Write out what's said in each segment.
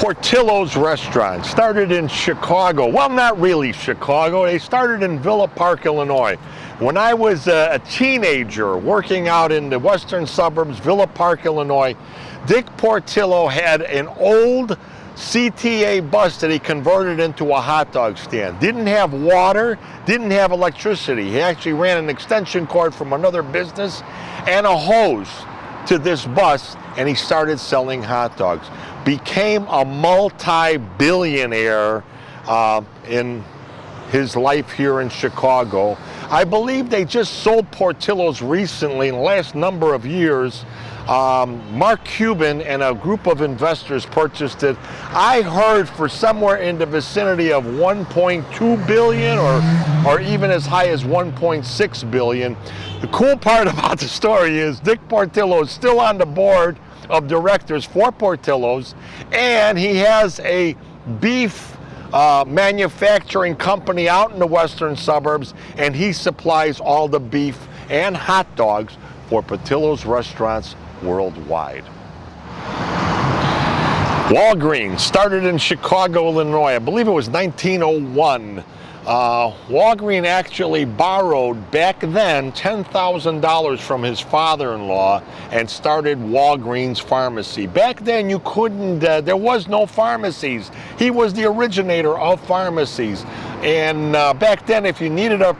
Portillo's restaurant started in Chicago. Well, not really Chicago. They started in Villa Park, Illinois. When I was a teenager working out in the western suburbs, Villa Park, Illinois, Dick Portillo had an old CTA bus that he converted into a hot dog stand. Didn't have water, didn't have electricity. He actually ran an extension cord from another business and a hose to this bus, and he started selling hot dogs. Became a multi-billionaire in his life here in Chicago. I believe they just sold Portillo's recently in the last number of years. Mark Cuban and a group of investors purchased it. I heard for somewhere in the vicinity of 1.2 billion or even as high as 1.6 billion. The cool part about the story is Dick Portillo is still on the board of directors for Portillo's, and he has a beef manufacturing company out in the western suburbs, and he supplies all the beef and hot dogs for Portillo's restaurants worldwide. Walgreens started in Chicago, Illinois. I believe it was 1901. Walgreens actually borrowed back then $10,000 from his father-in-law and started Walgreens Pharmacy. Back then you couldn't, there was no pharmacies. He was the originator of pharmacies. And back then if you needed a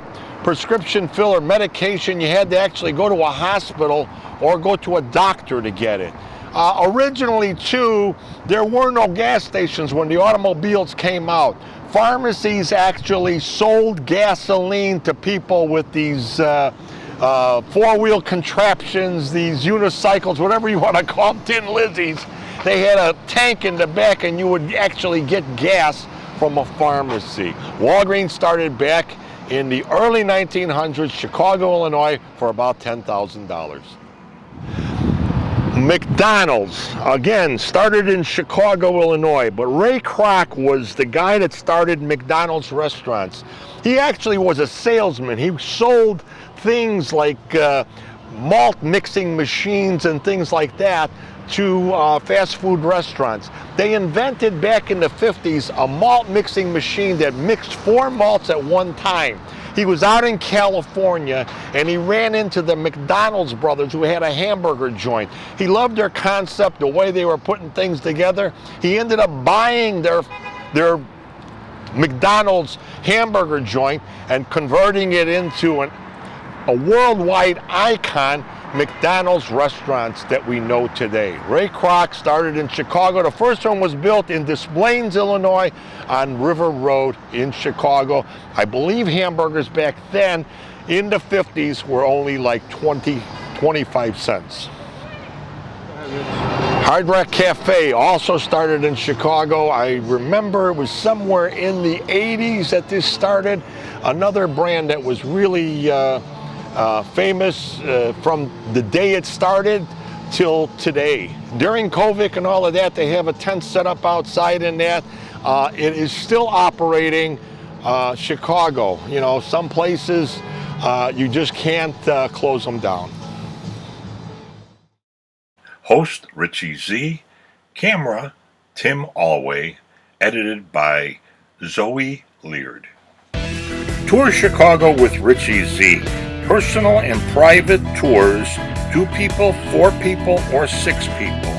prescription fill or medication, you had to actually go to a hospital or go to a doctor to get it. Originally too, there were no gas stations when the automobiles came out. Pharmacies actually sold gasoline to people with these four-wheel contraptions, these unicycles, whatever you want to call them, Tin Lizzies. They had a tank in the back and you would actually get gas from a pharmacy. Walgreens started back in the early 1900s, Chicago, Illinois, for about $10,000. McDonald's, again, started in Chicago, Illinois, but Ray Kroc was the guy that started McDonald's restaurants. He actually was a salesman. He sold things like malt mixing machines and things like that to fast food restaurants. They invented back in the 50s a malt mixing machine that mixed 4 malts at one time. He was out in California and he ran into the McDonald's brothers who had a hamburger joint. He loved their concept, the way they were putting things together. He ended up buying their McDonald's hamburger joint and converting it into a worldwide icon, McDonald's restaurants that we know today. Ray Kroc started in Chicago. The first one was built in Des Plaines, Illinois on River Road in Chicago. I believe hamburgers back then in the 50s were only like 25 cents. Hard Rock Cafe also started in Chicago. I remember it was somewhere in the 80s that this started. Another brand that was really famous from the day it started till today. During COVID and all of that, they have a tent set up outside in that. It is still operating. Chicago, you know, some places you just can't close them down. Host Richie Zie, camera Tim Alway, edited by Zoe Leard. Tour Chicago with Richie Zie. Personal and private tours, 2 people, 4 people, or 6 people.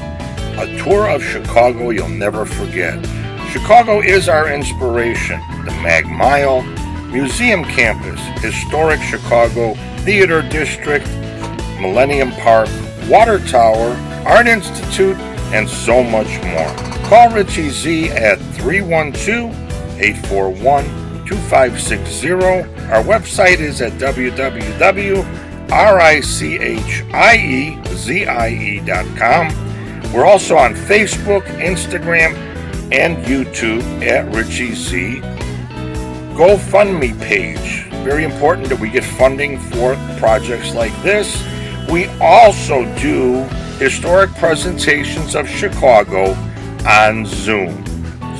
A tour of Chicago you'll never forget. Chicago is our inspiration. The Mag Mile, Museum Campus, Historic Chicago, Theater District, Millennium Park, Water Tower, Art Institute, and so much more. Call Richie Zie at 312-841-2560. Our website is at www.richiezie.com. We're also on Facebook, Instagram, and YouTube at Richie Zie. GoFundMe page. Very important that we get funding for projects like this. We also do historic presentations of Chicago on Zoom.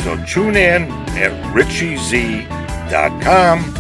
So tune in at richiezie.com